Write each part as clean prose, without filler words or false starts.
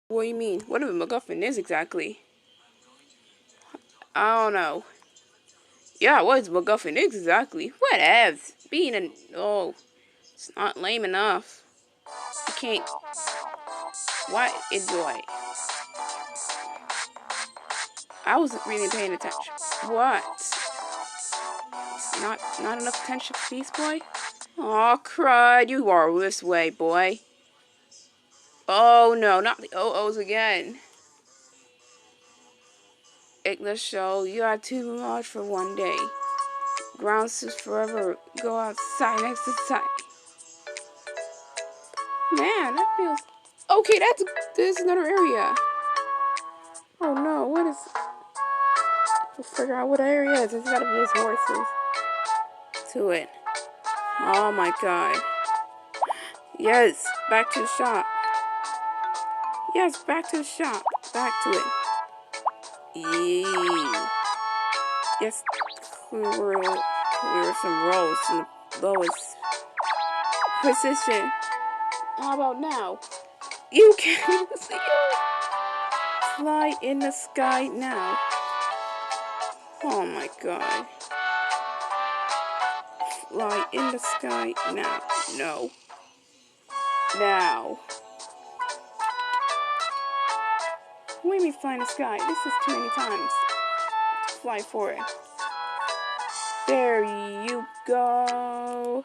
What do you mean? What a MacGuffin is exactly? I don't know. Yeah, what is MacGuffin exactly? Whatevs. Being an it's not lame enough. You can't. What is like? I wasn't really paying attention. What? Not enough attention for Beast Boy? Aw, crud, you are this way, boy. Oh no, not the OOs again. Ignis show, you are too much for one day. Grounds is forever. Go outside next to sight. Man, that feels... Okay, there's another area. Oh no, what is... We'll figure out what area it is. There's gotta be his horses. To it. Oh my god. Yes, back to the shop. Yes, back to the shop. Back to it. Yee. Yes, clear some rows in the lowest position. How about now? You can't see it. Fly in the sky now. Oh my god. Fly in the sky now. No. Now. What do you mean fly in the sky? This is too many times. Fly for it. There you go.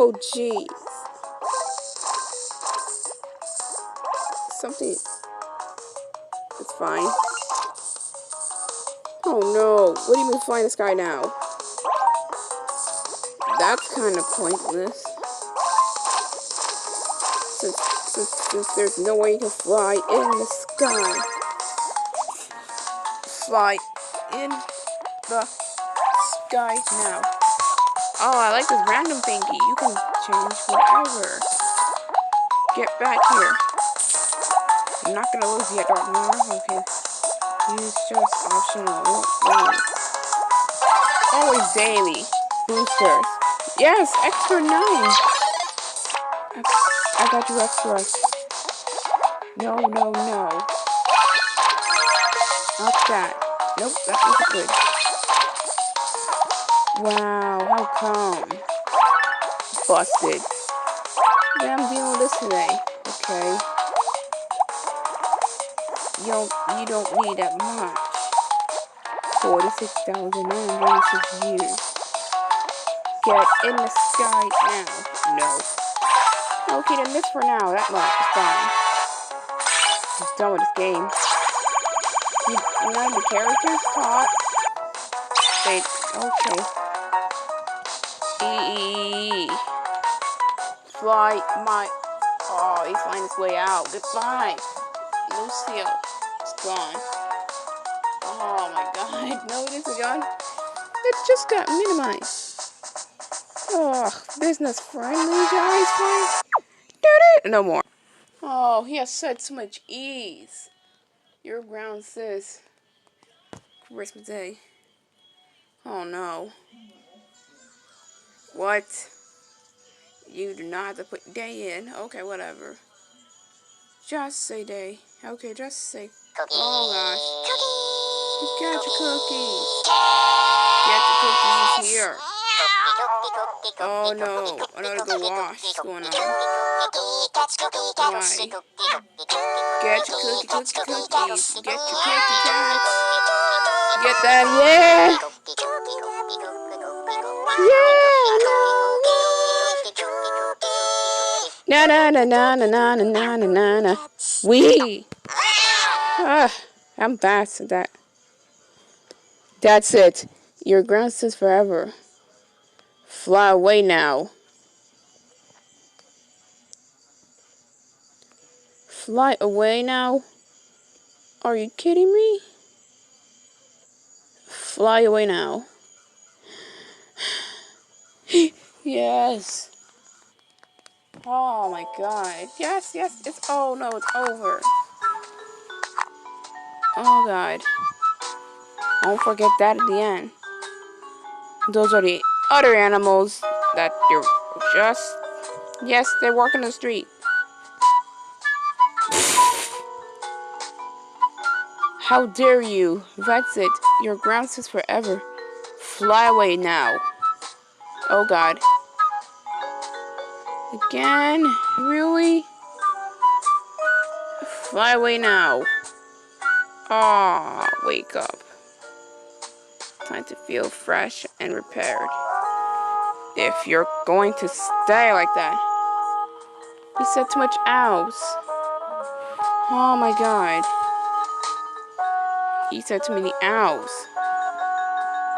Oh, jeez. Something. It's fine. Oh no. What do you mean fly in the sky now? That's kind of pointless. Since there's no way you can fly in the sky. Fly in the sky now. Oh, I like this random thingy. You can change whatever. Get back here. I'm not gonna lose yet, Dark Mirror. Okay. Use just optional. Always daily. Boosters. Yes, extra 9. I got you extra. No. Not that. Nope, that wasn't good. Wow, how come? Busted. Yeah, I'm dealing with this today. Okay. You don't need that much. 46,986 years. Get in the sky now. No. Okay, then this for now. That much is fine. I'm done with this game. You know the characters taught. Wait, okay. Fly my... Oh, he's flying his way out. Goodbye. Lucio. It's gone. Oh my god. No, it isn't gone. It just got minimized. Ugh, business friendly, guys, please. No more. Oh, he has said so much ease. Your ground says Christmas Day. Oh no. What? You do not have to put day in. Okay, whatever. Just say day. Okay, just say. Cookie. Oh gosh. Cookie. Get your cookies. Get the cookies here. Oh no. Another go wash. What's going on? Why? Get your cookies. Get your cookie cats. Get that, yeah. Na. We. I'm fast at that. That's it. Your ground says forever. Fly away now. Fly away now? Are you kidding me? Fly away now. Yes. Oh my god. Yes, yes, it's, oh no, it's over. Oh god. Don't forget that at the end. Those are the other animals that you're just, yes, they're walking the street. How dare you? That's it. You're grounded forever. Fly away now. Oh god. Again? Really? Fly away now. Ah, wake up. Time to feel fresh and repaired. If you're going to stay like that. You said too much owls. Oh my god. He said too many owls.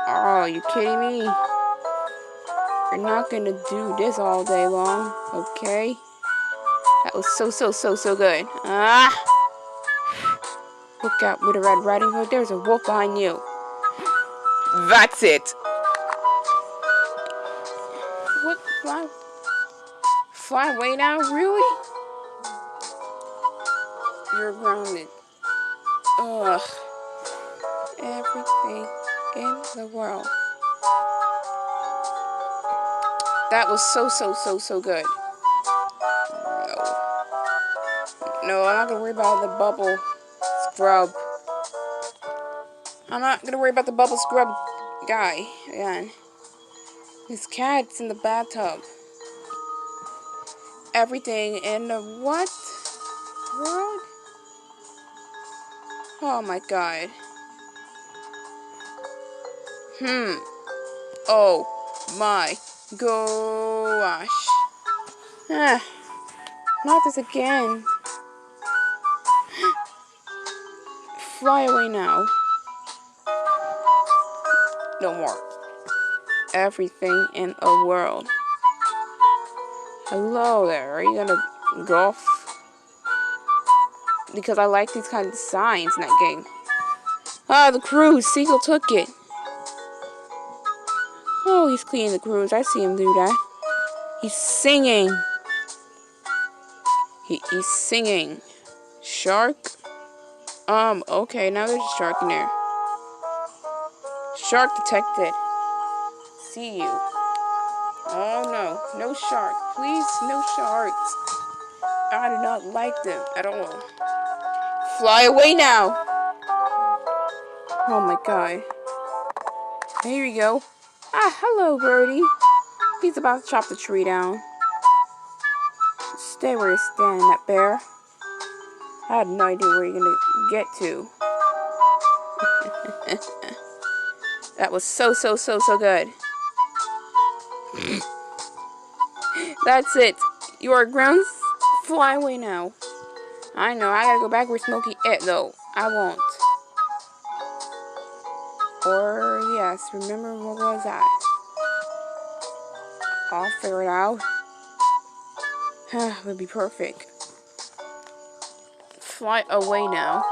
Oh, are you kidding me? You're not gonna do this all day long, okay? That was so good. Ah! Look out with a Red Riding Hood. There's a wolf behind you. That's it. What? Fly away now? Really? You're grounded. Ugh. Everything in the world. That was so good. No, I'm not gonna worry about the bubble scrub. I'm not gonna worry about the bubble scrub guy again. His cat's in the bathtub. Everything in the what world? Oh my god. Oh my gosh. Ah, not this again. Fly away now. No more. Everything in the world. Hello there. Are you gonna golf? Because I like these kind of signs in that game. Ah, the cruise. Seagull took it. Oh, he's cleaning the cruise. I see him do that. He's singing. He's singing. Shark? Okay, now there's a shark in there. Shark detected. See you. Oh no, no shark. Please, no sharks. I do not like them at all. Fly away now. Oh my god. Here you go. Ah, hello, birdie. He's about to chop the tree down. Stay where you're standing, that bear. I had no idea where you're gonna get to. That was so good. That's it. You are ground. Fly away now. I know, I gotta go back where Smokey ate, though. I won't. Or, yes, remember what was that? I'll figure it out. Would be perfect. Fly away now.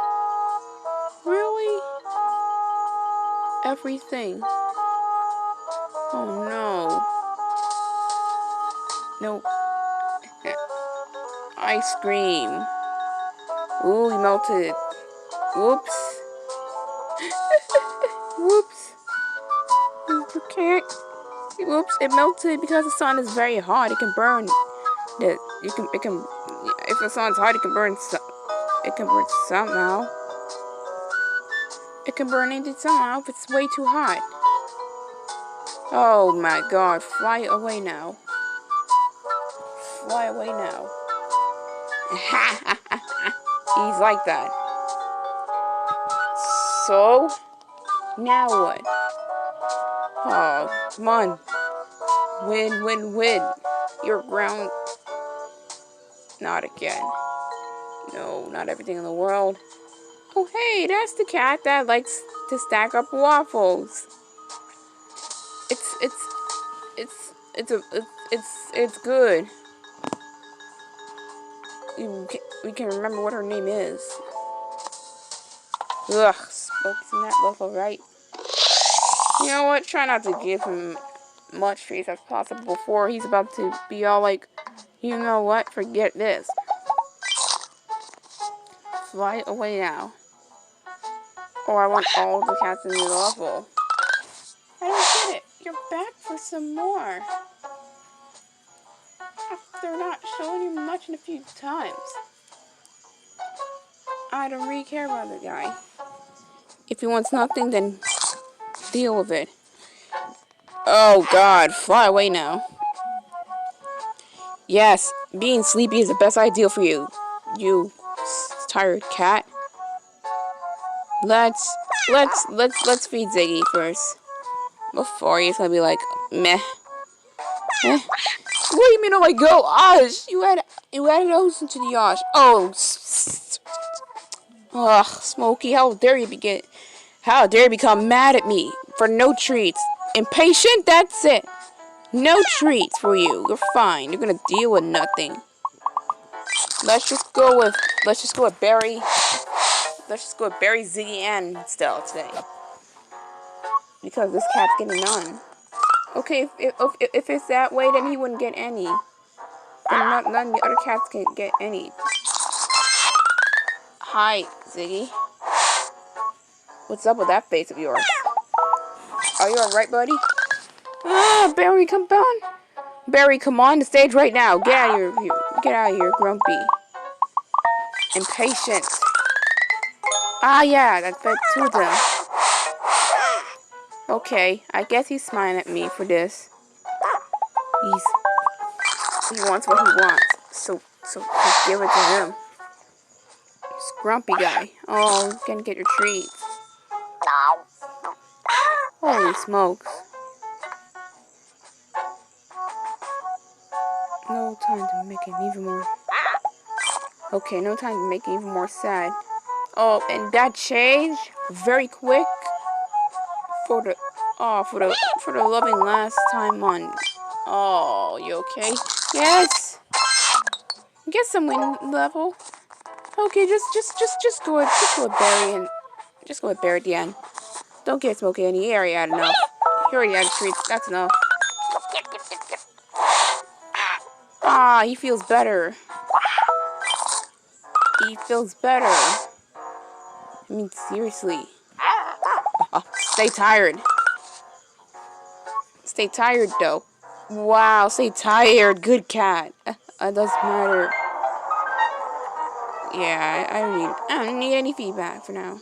Really? Everything. Oh no. Nope. Ice cream. Ooh, he melted. Whoops. Whoops. You can't. Whoops, it melted because the sun is very hot. It can burn. If the sun's hot, it can burn. It can burn somehow. It can burn anything somehow if it's way too hot. Oh my god, fly away now. Fly away now. He's like that. So, now what? Oh, come on. Win. You're ground. Not again. No, not everything in the world. Oh, hey, that's the cat that likes to stack up waffles. It's good. We can remember what her name is. Ugh, Smokey's in that level, right? You know what? Try not to give him much treats as possible before he's about to be all like You know what? Forget this. Fly away now. Or I want all the cats in the level. I don't get it. You're back for some more. After not showing you much in a few times. I don't really care about the guy. If he wants nothing, then deal with it. Oh God, fly away now. Yes, being sleepy is the best idea for you. You tired cat. Let's feed Ziggy first. Before he's gonna be like, meh. Eh? What do you mean, oh my gosh? You added those into the yacht. Oh, ugh, Smokey, how dare you become mad at me for no treats? Impatient, that's it. No treats for you. You're fine. You're gonna deal with nothing. Let's just go with Barry. Let's just go with Barry, Ziggy, and Stella today. Because this cat's getting none. Okay, if it's that way, then he wouldn't get any. Then none of the other cats can get any. Hi, Ziggy. What's up with that face of yours? Are you alright, buddy? Ah, Barry, come on. Barry, come on the stage right now. Get out of here. Get out of here, grumpy. Impatient. Ah, yeah, that fed to them. Okay, I guess he's smiling at me for this. He wants what he wants, so give it to him. This grumpy guy. Oh, he's gonna get your treats. Holy smokes. No time to make it even more... Okay, no time to make it even more sad. Oh, and that changed very quick for the loving last time on. Oh, you okay? Yes. Get some win level. Okay, just go with Barry and just go with Barry at the end. Don't get Smokey any. He already had enough. He already had treats. That's enough. Ah, he feels better. He feels better. I mean, seriously. Stay tired. Stay tired, though. Wow, stay tired. Good cat. It doesn't matter. Yeah, I don't need any feedback for now.